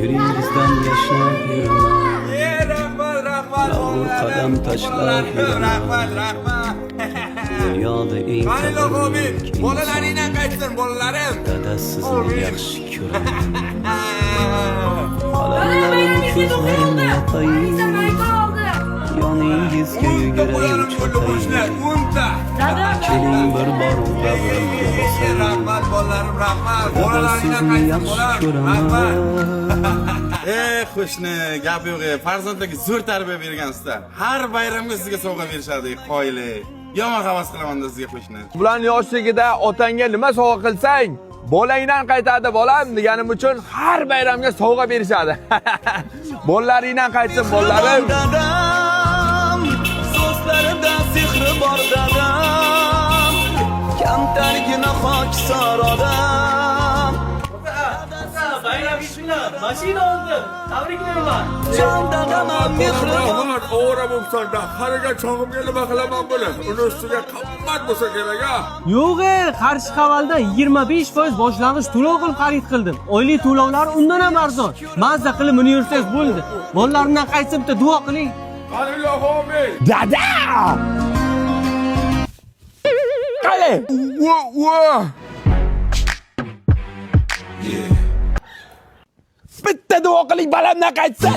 Fikringizdan yashab yuraman. Rahmat. Yolg'on qadam tashlab yuraman. Rahmat. Dunyoda eng qadrli Bolalaringdan qaytsin, bolalarim. dada sizni yaxshi ko'raman. Qalamlarim ko'zlarimni yoqayin, yoningizga yugurayin cho'qayin. Keling bir bor bag'rimga bosayin. Rahmat bolalarim, rahmat. Dada Bolalaringdan sizni qaytsin, yaxshi bolalarim. ko'raman. Qo'shni, gap yo'q. Farzandlarga zo'r tarbiya bergansizlar. Har bayramga sizga sovg'a berishadi, qoyili. Yomon havas qilaman-da sizga qo'shni. Bulan yoshligida otangga nima sovg'a qilsang, bolangdan qaytadi bolam deganim uchun har bayramga sovg'a berishadi. Bolalaringdan qaytsin bolalarim. Dadam, so'zlarida sehri bor dadam, kamtargina xokisor odam. Bayram ishlar, mashina oldim. Tabriklayman. Jon dadam mehribon. O'g'ra bo'lsanda, qariga chog'imga nima qilaman buni? Uni ustiga qimmat bo'lsa kerak-a. Yo'q, qarshi qavalda 25% boshlang'ich to'lov qilib xarid qildim. Oylik to'lovlar undan ham arzon. Mazza qilib uni yursangiz bo'ldi. Bolalarimdan qaytsin bitta duo qiling. Qani Dada! Qani? Bitta duo qiling, balamdan qaytsin.